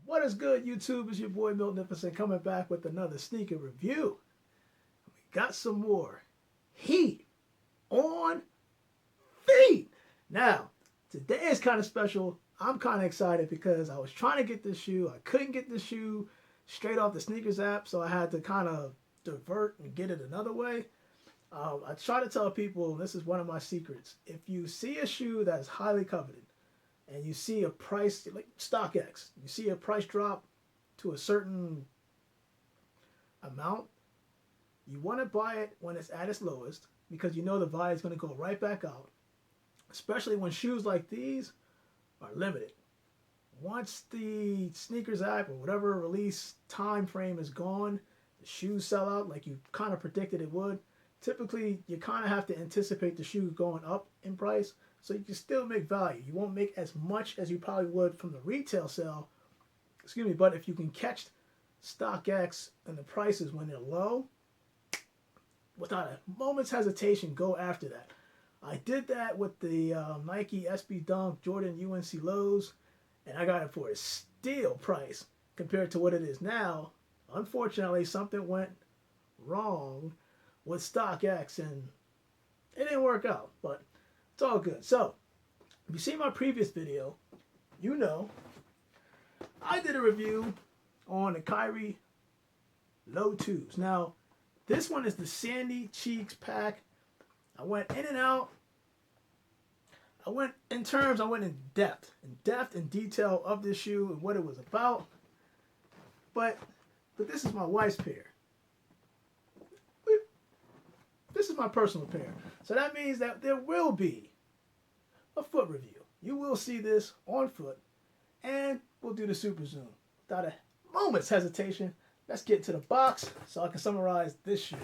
What is good, YouTube? It's your boy Miltnificent coming back with another sneaker review. We got some more heat on feet. Now, today is kind of special. I'm kind of excited because I was trying to get this shoe. I couldn't get the shoe straight off the sneakers app, so I had to kind of divert and get it another way. I try to tell people, and this is one of my secrets, if you see a shoe that's highly coveted, and you see a price, like StockX, you see a price drop to a certain amount, you want to buy it when it's at its lowest because you know the value is going to go right back out, especially when shoes like these are limited. Once the sneakers app or whatever release time frame is gone, the shoes sell out like you kind of predicted it would. Typically, you kind of have to anticipate the shoe going up in price, so you can still make value. You won't make as much as you probably would from the retail sale, but if you can catch StockX and the prices when they're low, without a moment's hesitation, go after that. I did that with the Nike SB Dunk Jordan UNC lows, and I got it for a steal price compared to what it is now. Unfortunately, something went wrong with StockX and it didn't work out, but it's all good. So, if you see my previous video, you know I did a review on the Kyrie Low 2s. Now, this one is the Sandy Cheeks pack. I went in and out. I went in depth and detail of this shoe and what it was about. But this is my wife's pair. This is my personal pair. So that means that there will be a foot review. You will see this on foot, and we'll do the super zoom. Without a moment's hesitation, let's get to the box so I can summarize this shoe.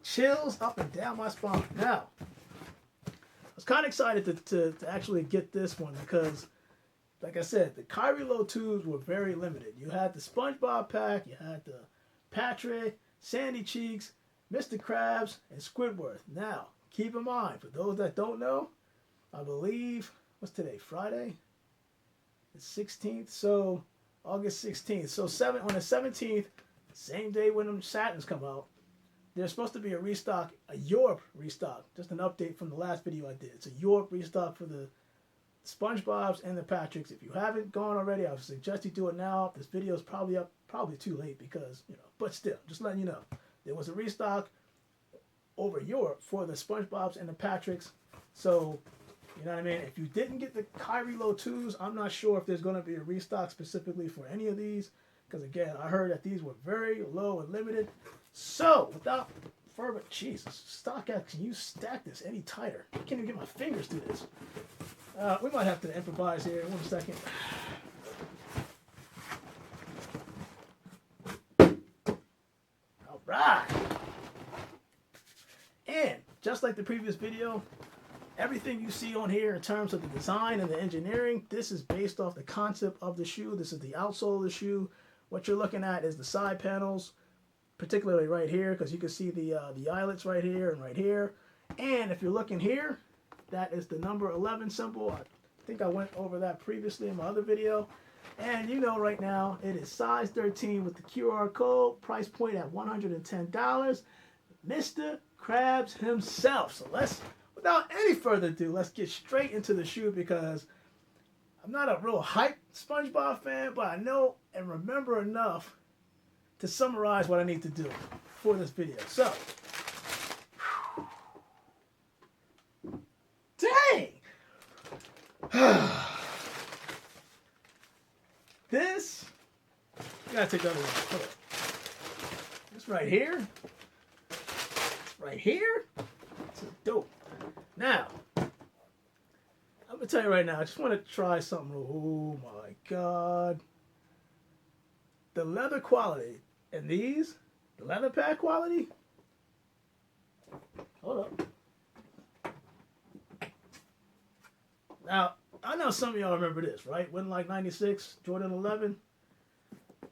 Chills up and down my spine. Now, I was kind of excited to actually get this one because, like I said, the Kyrie Low 2s were very limited. You had the SpongeBob pack, you had the Patrick, Sandy Cheeks, Mr Krabs, and Squidward. Now, keep in mind, for those that don't know, I believe, what's today, Friday? It's 16th, so August 16th. So on the 17th, same day when them Satins come out, there's supposed to be a restock, a Europe restock. Just an update from the last video I did. It's a Europe restock for the SpongeBobs and the Patricks. If you haven't gone already, I would suggest you do it now. This video is probably up, probably too late because, but still, just letting you know. There was a restock over Europe for the SpongeBobs and the Patricks. So, you know what I mean? If you didn't get the Kyrie Low 2s, I'm not sure if there's going to be a restock specifically for any of these. Because, again, I heard that these were very low and limited. So, without further, Jesus, StockX, can you stack this any tighter? I can't even get my fingers through this. We might have to improvise here. 1 second. All right. And just like the previous video, everything you see on here in terms of the design and the engineering, this is based off the concept of the shoe. This is the outsole of the shoe. What you're looking at is the side panels, particularly right here, because you can see the eyelets right here and right here. And if you're looking here, that is the number 11 symbol. I think I went over that previously in my other video. And you know right now, it is size 13 with the QR code, price point at $110. Mr. Krabs himself. So without any further ado, let's get straight into the shoe because I'm not a real hype SpongeBob fan, but I know and remember enough to summarize what I need to do for this video. So, dang! This, I gotta take that away. Hold on. This right here, this is dope. Now, I'm gonna tell you right now, I just want to try something. Oh my God. The leather quality and these, the leather pad quality. Hold up. Now, I know some of y'all remember this, right? When like 96, Jordan 11.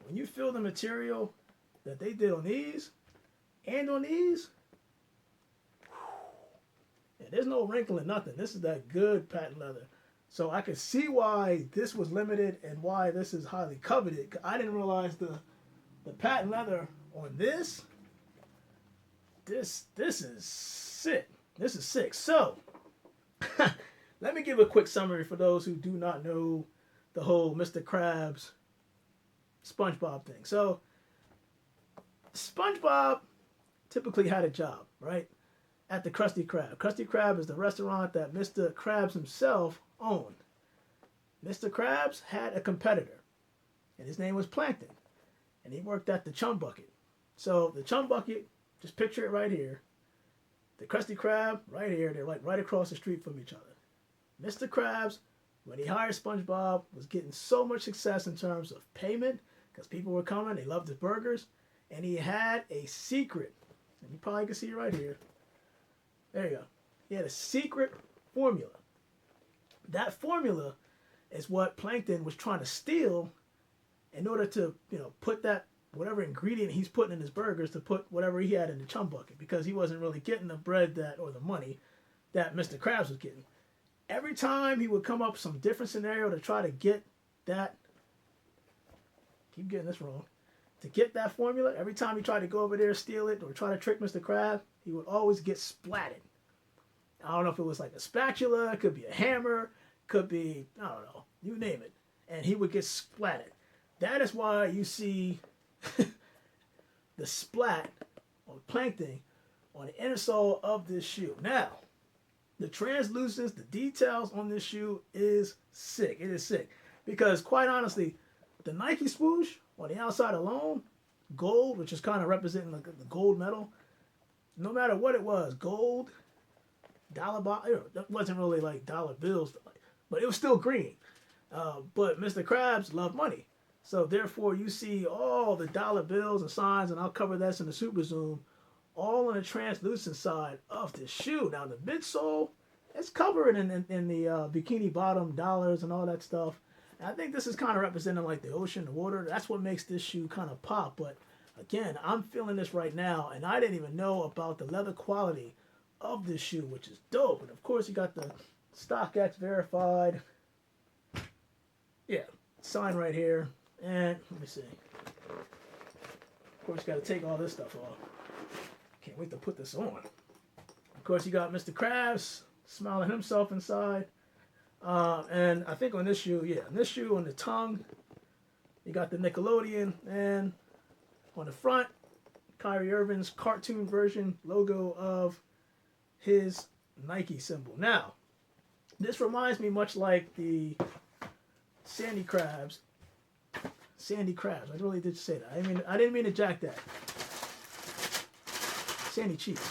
When you feel the material that they did on these and on these, yeah, there's no wrinkle in nothing. This is that good patent leather. So I could see why this was limited and why this is highly coveted. I didn't realize the patent leather on this. This is sick. This is sick. So let me give a quick summary for those who do not know the whole Mr. Krabs SpongeBob thing. So SpongeBob typically had a job, right? At the Krusty Krab. Krusty Krab is the restaurant that Mr. Krabs himself owned. Mr. Krabs had a competitor, and his name was Plankton, and he worked at the Chum Bucket. So the Chum Bucket, just picture it right here. The Krusty Krab right here. They're like right across the street from each other. Mr. Krabs, when he hired SpongeBob, was getting so much success in terms of payment because people were coming. They loved his burgers, and he had a secret. And you probably can see it right here. There you go. He had a secret formula. That formula is what Plankton was trying to steal in order to, put that whatever ingredient he's putting in his burgers to put whatever he had in the Chum Bucket because he wasn't really getting the bread or the money that Mr. Krabs was getting. Every time he would come up with some different scenario to try to get that, keep getting this wrong, to get that formula, every time he tried to go over there, steal it, or try to trick Mr. Krab, he would always get splatted. I don't know if it was like a spatula, it could be a hammer, could be, I don't know, you name it. And he would get splatted. That is why you see the splat on Plankton on the inner sole of this shoe. Now, the translucence, the details on this shoe is sick. It is sick. Because quite honestly, the Nike swoosh on the outside alone, gold, which is kind of representing the gold metal, no matter what it was, gold, it wasn't really like dollar bills, but it was still green. But Mr. Krabs loved money. So therefore you see all the dollar bills and signs, and I'll cover that in the super zoom, all on the translucent side of this shoe. Now the midsole, it's covered in the bikini bottom dollars and all that stuff. And I think this is kind of representing like the ocean, the water. That's what makes this shoe kind of pop. But again, I'm feeling this right now, and I didn't even know about the leather quality of this shoe, which is dope. And of course you got the StockX verified, sign right here. And let me see. Of course you got to take all this stuff off. Can't wait to put this on. Of course you got Mr. Krabs smiling himself inside. And I think on this shoe, on the tongue, you got the Nickelodeon, and on the front, Kyrie Irving's cartoon version logo of his Nike symbol. Now, this reminds me much like the Sandy Krabs. I really did say that. I didn't mean to jack that. Sandy Cheeks.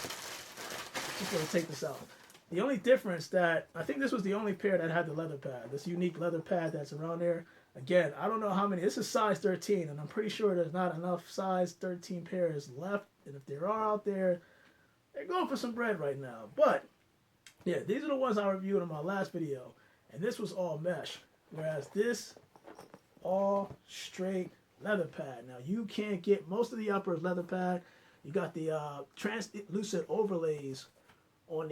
Just gonna take this out. The only difference that I think this was the only pair that had the leather pad, this unique leather pad that's around there. Again, I don't know how many. This is size 13, and I'm pretty sure there's not enough size 13 pairs left. And if there are out there, they're going for some bread right now. But yeah, these are the ones I reviewed in my last video, and this was all mesh, whereas this all straight leather pad. Now you can't get most of the upper is leather pad. You got the translucent overlays on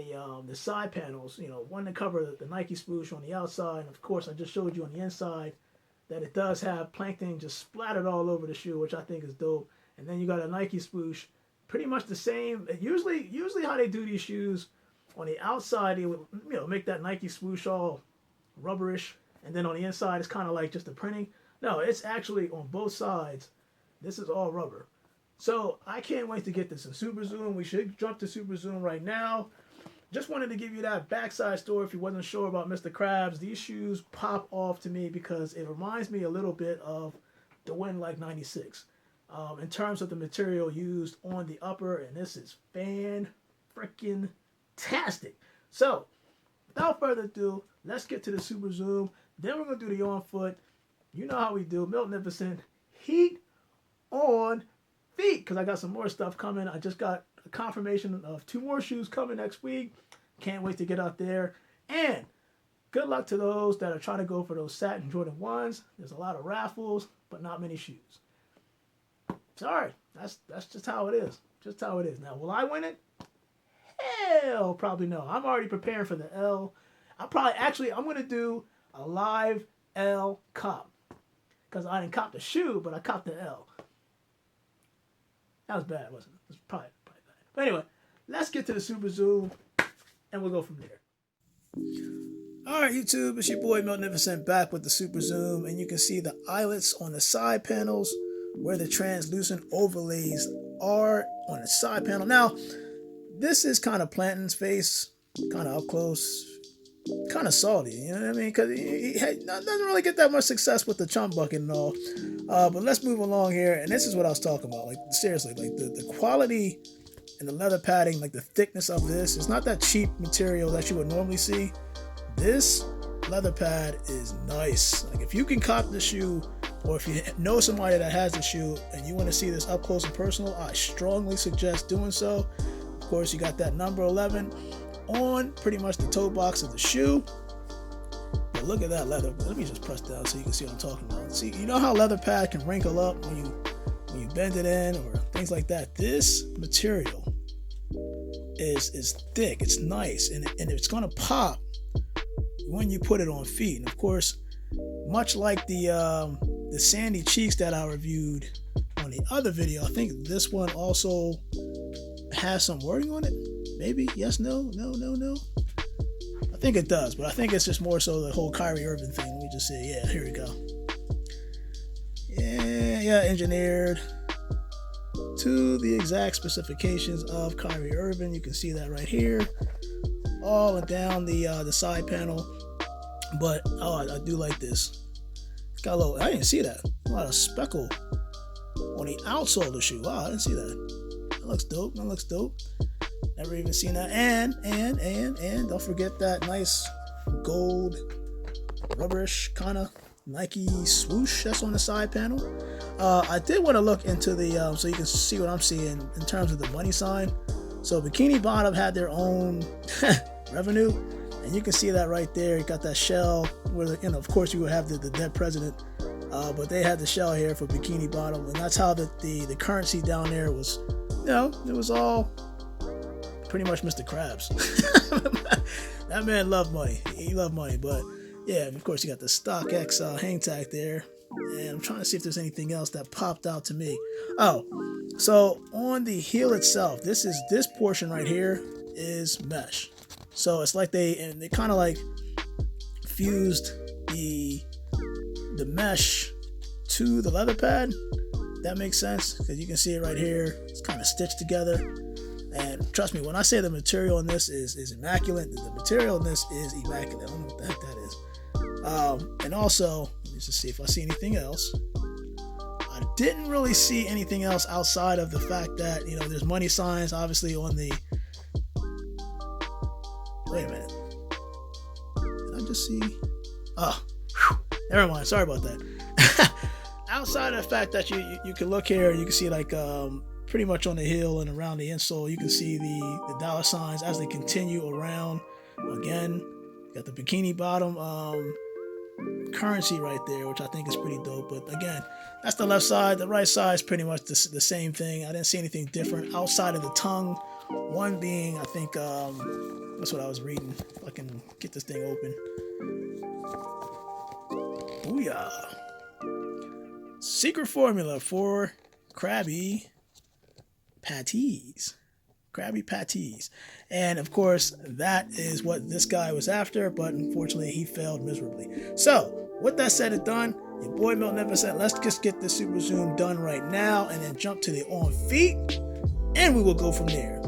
the side panels, one to cover the Nike swoosh on the outside, and of course I just showed you on the inside that it does have Plankton just splattered all over the shoe, which I think is dope. And then you got a Nike swoosh, pretty much the same. Usually how they do these shoes, on the outside they would make that Nike swoosh all rubberish, and then on the inside it's kind of like just a printing. No, it's actually on both sides. This is all rubber. So I can't wait to get this in Super Zoom. We should jump to Super Zoom right now. Just wanted to give you that backside story if you wasn't sure about Mr. Krabs. These shoes pop off to me because it reminds me a little bit of the Win Like 96 in terms of the material used on the upper, and this is fan-freaking-tastic. So without further ado, let's get to the Super Zoom. Then we're going to do the on foot. You know how we do. Miltnificent. Heat on feet, because I got some more stuff coming. I just got a confirmation of 2 more shoes coming next week. Can't wait to get out there. And good luck to those that are trying to go for those satin Jordan 1s. There's a lot of raffles, but not many shoes. Sorry. That's just how it is. Just how it is. Now, will I win it? Hell, probably no. I'm already preparing for the L. I'm going to do a live L cop. Because I didn't cop the shoe, but I copped the L. That was bad, wasn't it? It was probably bad. But anyway, let's get to the super zoom, and we'll go from there. All right, YouTube, it's your boy Magnificent back with the super zoom, and you can see the eyelets on the side panels where the translucent overlays are on the side panel. Now, this is kind of Planton's face, kind of up close, kind of salty, you know what I mean? Because he doesn't really get that much success with the chum bucket and all. But let's move along here, and this is what I was talking about. Like, seriously, like the quality and the leather padding, like the thickness of this, it's not that cheap material that you would normally see. This leather pad is nice. Like, if you can cop the shoe, or if you know somebody that has the shoe and you want to see this up close and personal, I strongly suggest doing so. Of course, you got that number 11 on pretty much the toe box of the shoe. But look at that leather. Let me just press down so you can see what I'm talking about. See, you know how leather pad can wrinkle up when you bend it in or things like that. This material is thick. It's nice, and it's gonna pop when you put it on feet. And of course, much like the sandy cheeks that I reviewed on the other video, I think this one also has some wording on it. Maybe yes, no. I think it does, but I think it's just more so the whole Kyrie Irving thing. Let me just say, yeah, here we go. Yeah, engineered to the exact specifications of Kyrie Irving. You can see that right here, all down the side panel. But I do like this. It's got a little. I didn't see that. A lot of speckle on the outsole of the shoe. Wow, I didn't see that. That looks dope. Never even seen that. And don't forget that nice gold rubberish kind of Nike swoosh that's on the side panel. I did want to look into the so you can see what I'm seeing in terms of the money sign. So Bikini Bottom had their own revenue, and you can see that right there. You got that shell where, you know, of course you would have the dead president, but they had the shell here for Bikini Bottom, and that's how the currency down there was. You know, it was all pretty much Mr. Krabs. That man loved money. He loved money. But yeah, of course you got the StockX hang tag there. And I'm trying to see if there's anything else that popped out to me. Oh, so on the heel itself, this portion right here is mesh. So it's like they kind of like fused the mesh to the leather pad. That makes sense, because you can see it right here. It's kind of stitched together. And trust me, when I say the material in this is immaculate, the material in this is immaculate. I don't know what the heck that is. And also, let me just see if I see anything else. I didn't really see anything else outside of the fact that, you know, there's money signs obviously on the. Wait a minute. Did I just see? Oh, never mind. Sorry about that. Outside of the fact that you can look here and you can see like pretty much on the heel and around the insole, you can see the dollar signs as they continue around. Again, got the Bikini Bottom currency right there, which I think is pretty dope. But again, that's the left side. The right side is pretty much the same thing. I didn't see anything different outside of the tongue. One being, I think, that's what I was reading. If I can get this thing open. Booyah. Secret formula for Krabby Patties. Krabby Patties. And of course, that is what this guy was after, but unfortunately, he failed miserably. So, with that said and done, your boy Magnificent, let's just get this super zoom done right now and then jump to the on feet, and we will go from there.